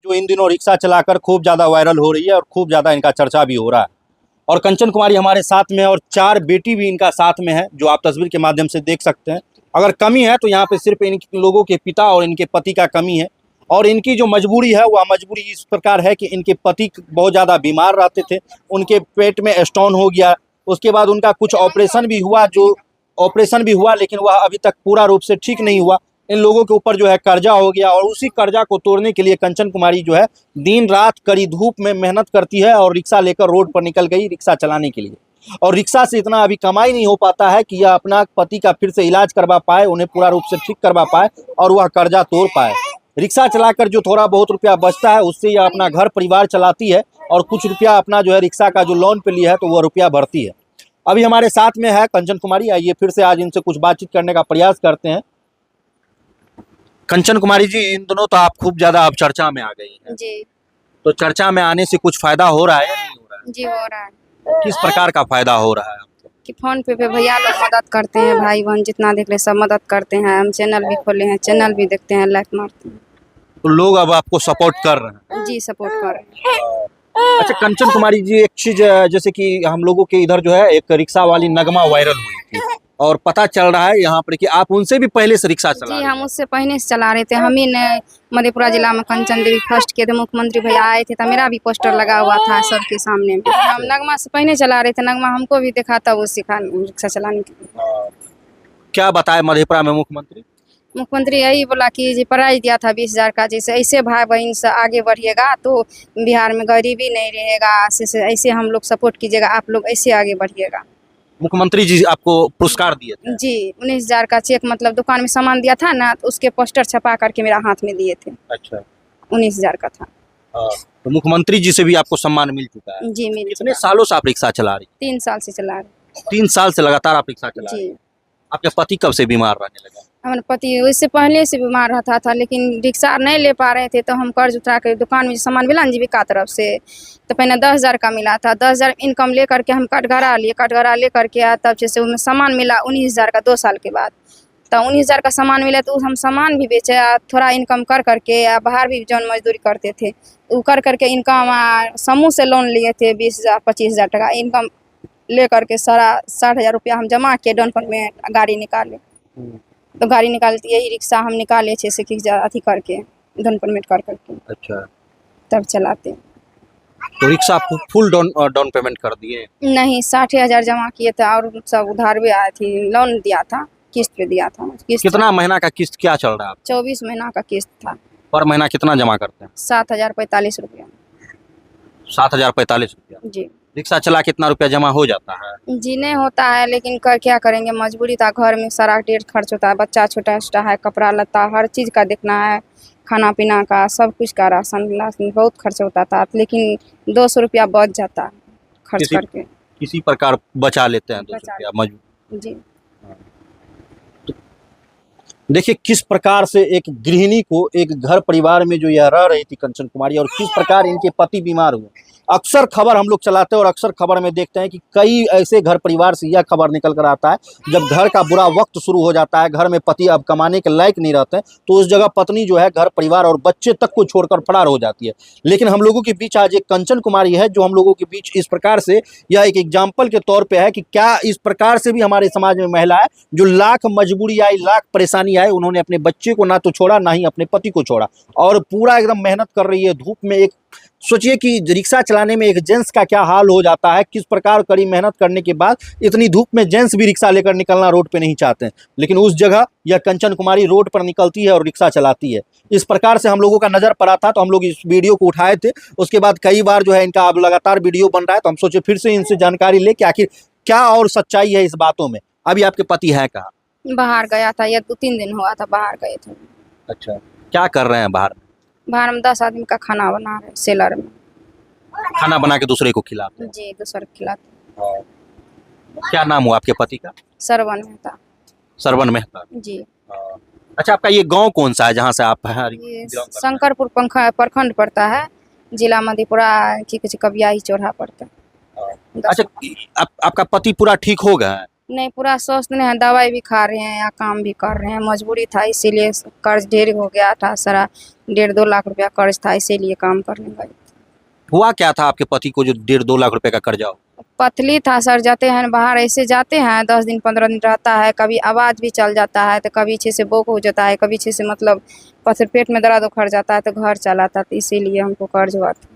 जो इन दिनों रिक्शा चलाकर खूब ज़्यादा वायरल हो रही है और खूब ज़्यादा इनका चर्चा भी हो रहा है। और कंचन कुमारी हमारे साथ में है और 4 बेटी भी इनका साथ में है, जो आप तस्वीर के माध्यम से देख सकते हैं। अगर कमी है तो यहाँ पे सिर्फ इन लोगों के पिता और इनके पति का कमी है। और इनकी जो मजबूरी है वह मजबूरी इस प्रकार है कि इनके पति बहुत ज़्यादा बीमार रहते थे, उनके पेट में स्टोन हो गया, उसके बाद उनका कुछ ऑपरेशन भी हुआ लेकिन वह अभी तक पूरा रूप से ठीक नहीं हुआ। इन लोगों के ऊपर जो है कर्जा हो गया और उसी कर्जा को तोड़ने के लिए कंचन कुमारी जो है दिन रात कड़ी धूप में मेहनत करती है और रिक्शा लेकर रोड पर निकल गई रिक्शा चलाने के लिए। और रिक्शा से इतना अभी कमाई नहीं हो पाता है कि यह अपना पति का फिर से इलाज करवा पाए, उन्हें पूरा रूप से ठीक करवा पाए और वह कर्जा तोड़ पाए। रिक्शा चलाकर जो थोड़ा बहुत रुपया बचता है उससे यह अपना घर परिवार चलाती है और कुछ रुपया अपना जो है रिक्शा का जो लोन पे लिया है तो वह रुपया भरती है। अभी हमारे साथ में है कंचन कुमारी, आइए फिर से आज इनसे कुछ बातचीत करने का प्रयास करते हैं। कंचन कुमारी जी, इन दिनों तो आप खूब ज्यादा अब चर्चा में आ गई हैं जी। तो चर्चा में आने से कुछ फायदा हो रहा है या नहीं हो रहा है? जी हो रहा है। किस प्रकार का फायदा हो रहा है आपको? कि फोन पे भैया लोग मदद करते हैं, भाई बहन जितना देख ले सब मदद करते हैं। हम चैनल भी खोले हैं, चैनल भी देखते हैं, लाइक मारते हैं। तो लोग अब आपको सपोर्ट कर रहे हैं? जी सपोर्ट कर रहे हैं। अच्छा कंचन कुमारी जी, एक चीज जैसे कि हम लोगों के इधर जो है एक रिक्शा वाली नगमा वायरल हुई थी और पता चल रहा है यहाँ पर कि आप उनसे भी पहले से रिक्शा चला जी रहे हम उससे पहले से चला रहे थे। हम ही ने मधेपुरा जिला में कंचन देवी फर्स्ट किए थे, मुख्यमंत्री भैया आए थे तो मेरा भी पोस्टर लगा हुआ था सबके सामने में। हम नगमा से पहले चला रहे थे, नगमा हमको भी देखा था, वो सिखा रिक्शा चलाने के लिए। क्या बताए मधेपुरा में मुख्यमंत्री यही बोला कि जी प्राइज दिया था 20,000 का, जैसे ऐसे भाई बहन से आगे बढ़िएगा तो बिहार में गरीबी नहीं रहेगा, ऐसे हम लोग सपोर्ट कीजिएगा, आप लोग ऐसे आगे बढ़िएगा। मुख्यमंत्री जी आपको पुरस्कार दिए थे? जी 19,000 का चेक, मतलब दुकान में सामान दिया था ना तो उसके पोस्टर छपा करके मेरा हाथ में दिए थे। अच्छा, 19,000 का था। तो मुख्यमंत्री जी से भी आपको सम्मान मिल चुका है? जी मिल कितने सालों से आप रिक्शा चला रही? 3 साल से चला रहे। 3 साल से लगातार आप रिक्शा चला रही? जी आपके पति कब से बीमार रहने लगा? हमारे पति इससे पहले से बीमार रहता था लेकिन रिक्शा नहीं ले पा रहे थे तो हम कर्ज उठा कर दुकान में सामान मिला जीविका तरफ से, तो पहले 10,000 का मिला था। 10,000 इनकम ले करके हम कटघरा ले करके आया, तब जैसे उसमें सामान मिला 19,000 का 2 साल के बाद। तो 19,000 का सामान मिला तो हम सामान भी बेचे, थोड़ा इनकम कर करके या बाहर भी जौन मजदूरी करते थे वो कर करके इनकम समूह से लोन लिए थे 20,000 25,000 टका इनकम ले करके सारा 60,000 रुपया हम जमा किए डाउन पेमेंट, गाड़ी निकाले। तो गाड़ी निकालती यही रिक्शा हम निकाले 6 से अथी करके डाउन पेमेंट कर करके। अच्छा, तब चलाते। तो रिक्शा आपको फुल डाउन पेमेंट कर दिए? नहीं 60,000 जमा किए थे और सब उधार भी आए थे, लोन दिया था, किस्त पे दिया था। किस्त कितना महीना का किस्त क्या चल रहा है? 24 महीना का किस्त था। पर महीना कितना जमा करते हैं? 7,045 रुपया। 7,045 रुपया? जी रिक्शा चला कितना रुपया जमा हो जाता है? जी नहीं होता है लेकिन कर क्या करेंगे, मजबूरी था, घर में सारा ढेर खर्च होता है, बच्चा छोटा छोटा है, कपड़ा लत्ता हर चीज़ का देखना है, खाना पीना का सब कुछ का, राशन बहुत खर्च होता था लेकिन 200 रुपया बच जाता है खर्च करके। किसी प्रकार बचा लेते हैं 200 रुपया मजबूर। जी देखिए किस प्रकार से एक गृहिणी को एक घर परिवार में जो यह रह रही थी कंचन कुमारी और किस प्रकार इनके पति बीमार हुए। अक्सर खबर हम लोग चलाते हैं और अक्सर खबर में देखते हैं कि कई ऐसे घर परिवार से यह खबर निकल कर आता है जब घर का बुरा वक्त शुरू हो जाता है, घर में पति अब कमाने के लायक नहीं रहते तो उस जगह पत्नी जो है घर परिवार और बच्चे तक को छोड़कर फरार हो जाती है। लेकिन हम लोगों के बीच आज एक कंचन कुमारी है जो हम लोगों के बीच इस प्रकार से यह एक एग्जाम्पल के तौर पर है कि क्या इस प्रकार से भी हमारे समाज में महिला है जो लाख मजबूरी आई, लाख परेशानी आए, उन्होंने अपने बच्चे को ना तो छोड़ा ना ही अपने पति को छोड़ा और पूरा एकदम मेहनत कर रही है धूप में। एक सोचिए कि रिक्शा चलाने में एक जेंट्स का क्या हाल हो जाता है, किस प्रकार कड़ी मेहनत करने के बाद इतनी धूप में जेंट्स भी रिक्शा लेकर निकलना रोड पे नहीं चाहते हैं, लेकिन उस जगह यह कंचन कुमारी रोड पर निकलती है और रिक्शा चलाती है। इस प्रकार से हम लोगों का नज़र पड़ा था तो हम लोग इस वीडियो को उठाए थे। उसके बाद कई बार जो है इनका अब लगातार वीडियो बन रहा है तो हम सोचे फिर से इनसे जानकारी ले कि आखिर क्या और सच्चाई है इस बातों में। अभी आपके पति है कहाँ? बाहर गया था, ये 2-3 दिन हुआ था बाहर गए थे। अच्छा, क्या कर रहे हैं बाहर में? बाहर में 10 आदमी का खाना बना रहे, सेलर में खाना बना के दूसरे को खिलाते हैं? जी दूसरे को खिलाते। क्या नाम हुआ आपके पति का? सरवन मेहता। सरवन मेहता जी अच्छा, आपका ये गांव कौन सा है जहाँ से आप हैं? ये शंकरपुर प्रखंड पड़ता है, जिला मधेपुरा की कुछ कबियाही चौराहा पड़ता है। अच्छा, आपका पति पूरा ठीक हो गया है? नहीं पूरा स्वस्थ नहीं है, दवाई भी खा रहे हैं या काम भी कर रहे हैं, मजबूरी था इसीलिए कर्ज ढेर हो गया था सारा, 1.5-2 लाख रुपया कर्ज था, इसीलिए काम करने गए। हुआ क्या था आपके पति को जो 1.5-2 लाख रुपए का कर्जा हो? पथली था सर, जाते हैं बाहर, ऐसे जाते हैं 10 दिन 15 दिन रहता है, कभी आवाज़ भी चल जाता है, तो कभी अच्छे से बोक हो जाता है, कभी अच्छे से मतलब पत्थर पेट में दर्द उखड़ जाता है, तो घर चला था, तो इसीलिए हमको कर्ज हुआ था।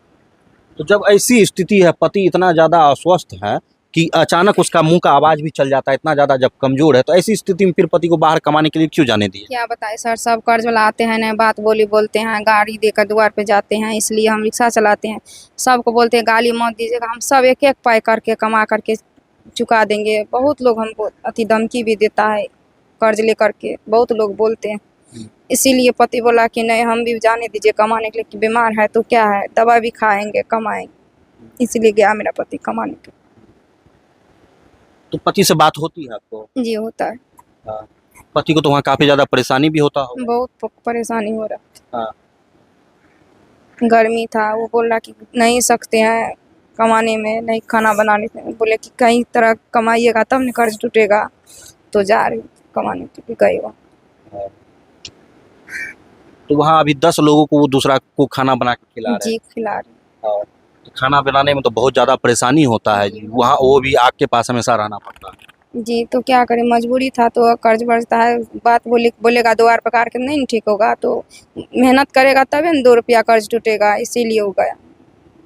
तो जब ऐसी स्थिति है, पति इतना ज़्यादा अस्वस्थ है कि अचानक उसका मुंह का आवाज़ भी चल जाता है, इतना ज़्यादा जब कमज़ोर है, तो ऐसी स्थिति में फिर पति को बाहर कमाने के लिए क्यों जाने दिए? क्या बताए सर, सब कर्ज वाला आते हैं ना, बात बोली बोलते हैं, गाड़ी देकर द्वार पे जाते हैं, इसलिए हम रिक्शा चलाते हैं। सबको बोलते हैं गाली मत दीजिएगा, हम सब एक एक पाई करके कमा करके चुका देंगे। बहुत लोग हमको अति धमकी भी देता है कर्ज ले करके, बहुत लोग बोलते हैं। इसीलिए पति बोला कि नहीं, हम भी जाने दीजिए कमाने के लिए, कि बीमार है तो क्या है, दवा भी खाएंगे कमाएंगे। इसीलिए गया मेरा पति कमाने के। तो पति से बात होती है आपको? जी होता है, हाँ। पति को तो वहाँ काफ़ी ज़्यादा परेशानी भी होता होगा। बहुत परेशानी हो रहा हाँ। है। गर्मी था, वो बोल रहा कि नहीं सकते हैं कमाने में, नहीं खाना बनाने में। बोले कि कई तरह कमाइएगा तब न कर्ज टूटेगा, तो जा रही कमाने के लिए गए वहाँ। तो वहाँ अभी 10 लोगों को वो दूसरा को खाना बना के खिला रहे जी खिला रही। हैं। और तो खाना बनाने में तो बहुत ज़्यादा परेशानी होता है जी, वहाँ वो भी आग के पास हमेशा रहना पड़ता है। जी तो क्या करें, मजबूरी था, तो कर्ज बढ़ता है। बात बोलेगा द्वार पकार के नहीं ठीक होगा, तो मेहनत करेगा तभी न 2 रुपया कर्ज टूटेगा, इसीलिए हो गया।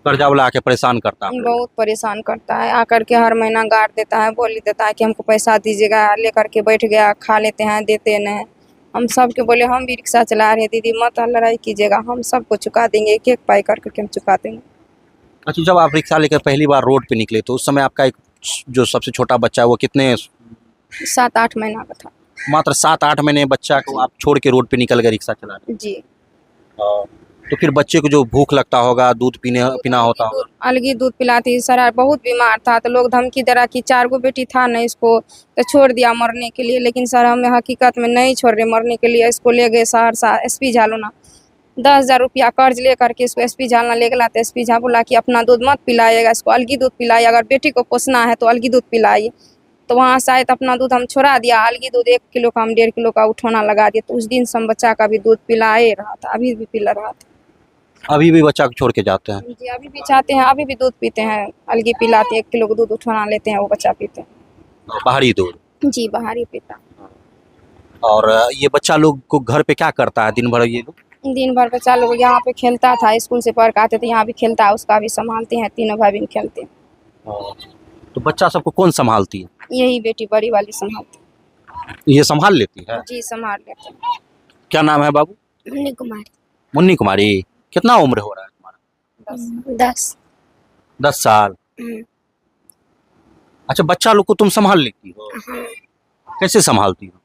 कर्जा वाला आके परेशान करता है। बहुत परेशान करता है, आकर के हर महीना गाड़ देता है, बोली देता है कि हमको पैसा दीजिएगा, लेकर के बैठ गया, खा लेते हैं, देते नहीं। हम सब के बोले हम भी रिक्शा चला रहे हैं, दीदी मत लड़ाई कीजिएगा, हम सबको चुका देंगे, एक एक पाई करके हम चुका देंगे। अच्छा, जब आप रिक्शा लेकर पहली बार रोड पे निकले तो उस समय आपका एक जो सबसे छोटा बच्चा है वो कितने 7-8 महीना का था। मात्र 7-8 महीने बच्चा को आप छोड़ के रोड पे निकल गए रिक्शा चला रहे? जी तो फिर बच्चे को जो भूख लगता होगा, दूध पीना होता होगा। अलगी दूध पिलाती सर, बहुत बीमार था, तो लोग धमकी दे रहा कि 4 गो बेटी था ना, इसको तो छोड़ दिया मरने के लिए। लेकिन सर हमें हकीकत में नहीं छोड़ रहे मरने के लिए, इसको ले गए सहरसा SP झालोना, 10,000 रुपया कर्ज ले करके इसको SP झालना ले गया। तो SP झा बोला कि अपना दूध मत पिलाइएगा, इसको अलगी दूध पिलाइए, अगर बेटी को पोसना है तो अलगी दूध पिलाइए। तो वहाँ शायद अपना दूध हम छोड़ा दिया, अलगी दूध 1 किलो का हम 1.5 किलो का उठौना लगा दिया। तो उस दिन से हम बच्चा का भी दूध पिलाए रहा था, अभी भी पिला रहा था। अभी भी बच्चा को छोड़ के जाते हैं? जी अभी भी चाहते हैं, अभी भी दूध पीते हैं, अलगी पिलाते हैं, 1 किलो का दूध उठौना लेते हैं, वो बच्चा पीते हैं। बाहरी दूध? जी बाहर ही पीता। और ये बच्चा लोग को घर पे क्या करता है दिन भर? ये लोग दिन भर बच्चा लोग यहाँ पे खेलता था, स्कूल से पढ़ के आते थे, यहाँ भी खेलता है, उसका भी संभालते हैं, तीनों भाई बहन खेलते हैं। तो बच्चा सबको कौन संभालती है? यही बेटी बड़ी वाली संभालती ये संभाल लेती है? है। जी संभाल लेते हैं। क्या नाम है बाबू? मुन्नी कुमारी। मुन्नी कुमारी। कितना उम्र हो रहा है तुम्हारा? 10 साल। अच्छा, बच्चा लोग को तुम संभाल लेती हो? कैसे संभालती हो?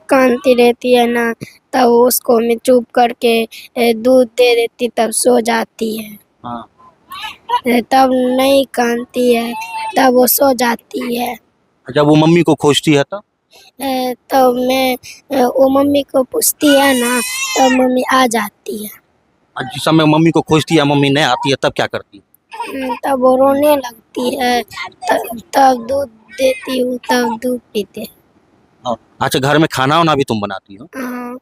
कांति रहती है ना, तब उसको मैं चुप करके दूध दे देती, तब सो जाती है। हाँ। तब नहीं कांति है, तब वो सो जाती है। जब वो मम्मी को खोजती है तो? तब मैं वो मम्मी को पूछती है ना, तब मम्मी आ जाती है। और जिस समय मम्मी को खोजती है, मम्मी नहीं आती है, तब क्या करती है? तब वो रोने लगती है, तब दूध देती हूँ, तब दूध पीते हैं। अच्छा, घर में खाना वाना भी तुम बनाती हो? हाँ,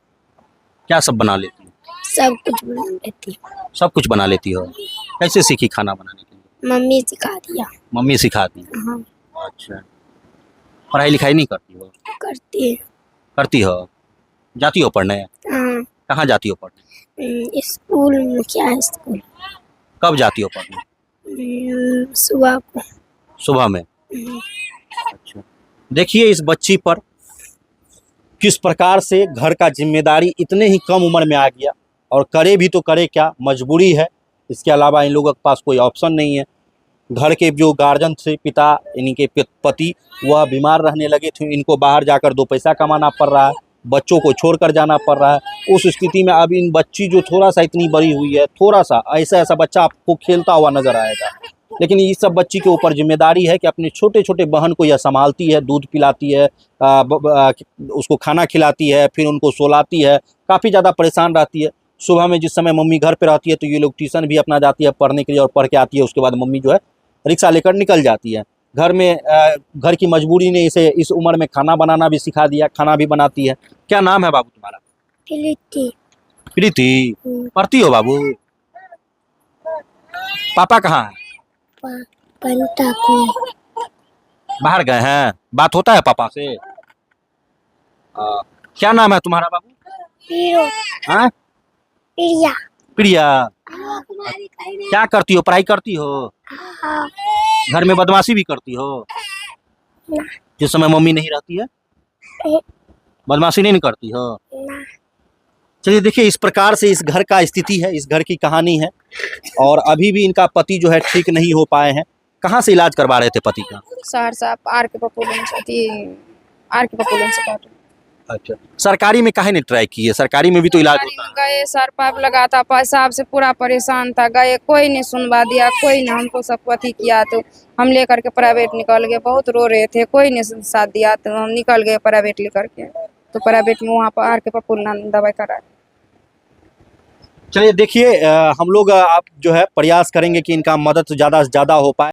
क्या सब बना लेती हो? सब कुछ बना लेती हूँ। सब कुछ बना लेती हो? कैसे सीखी खाना बनाने के लिए? मम्मी सिखा दिया। मम्मी सिखाती? हाँ अच्छा, पढ़ाई लिखाई नहीं करती हो? करती है। करती हो? जाती हो पढ़ने? हाँ कहाँ जाती हो पढ़ने? स्कूल में। क्या है स्कूल? कब जाती हो पढ़ने? सुबह को। सुबह में? अच्छा, देखिए इस बच्ची पर किस प्रकार से घर का जिम्मेदारी इतने ही कम उम्र में आ गया, और करे भी तो करे क्या, मजबूरी है, इसके अलावा इन लोगों के पास कोई ऑप्शन नहीं है। घर के जो गार्जियन थे, पिता इनके पति, वह बीमार रहने लगे थे, इनको बाहर जाकर 2 पैसा कमाना पड़ रहा है, बच्चों को छोड़कर जाना पड़ रहा है। उस स्थिति में अब इन बच्ची जो थोड़ा सा इतनी बड़ी हुई है, थोड़ा सा ऐसा बच्चा आपको खेलता हुआ नजर आएगा, लेकिन इस सब बच्ची के ऊपर जिम्मेदारी है कि अपने छोटे छोटे बहन को यह संभालती है, दूध पिलाती है, उसको खाना खिलाती है, फिर उनको सोलाती है, काफ़ी ज़्यादा परेशान रहती है। सुबह में जिस समय मम्मी घर पे रहती है तो ये लोग ट्यूशन भी अपना जाती है पढ़ने के लिए, और पढ़ के आती है, उसके बाद मम्मी जो है रिक्शा लेकर निकल जाती है। घर में घर की मजबूरी ने इसे इस उम्र में खाना बनाना भी सिखा दिया, खाना भी बनाती है। क्या नाम है बाबू तुम्हारा? प्रीति। प्रीति, हम्म, पढ़ती हो बाबू? पापा कहाँ है? पंटा को बाहर गए हैं? बात होता है पापा से? क्या नाम है तुम्हारा बाबू? हीरो हाँ, प्रिया प्रिया। क्या करती हो? पढ़ाई करती हो? हाँ घर में बदमाशी भी करती हो? ना जिस समय मम्मी नहीं रहती है ए, बदमाशी नहीं करती हो? ना चलिए देखिए, इस प्रकार से इस घर का स्थिति है, इस घर की कहानी है। और अभी भी इनका पति जो है ठीक नहीं हो पाए हैं। कहाँ से इलाज करवा रहे थे पति का? सहरसा आर के पपुलेंस आर के पपुलेंस काट अच्छा, सरकारी में काहे नहीं ट्राई किए? सरकारी में भी तो इलाज होता है। गए, सर पाइप लगा था, पैसा से पूरा परेशान था, गए कोई नहीं सुनवा दिया, कोई ने हमको सब अथी किया, तो हम लेकर के प्राइवेट निकल गए। बहुत रो रहे थे, कोई ने साथ दिया, तो हम निकल गए प्राइवेट लेकर के। तो प्राइवेट में वहाँ पर आर के पपुलना दवाई कराए। चलिए देखिए, हम लोग आप जो है प्रयास करेंगे कि इनका मदद ज़्यादा से ज़्यादा हो पाए।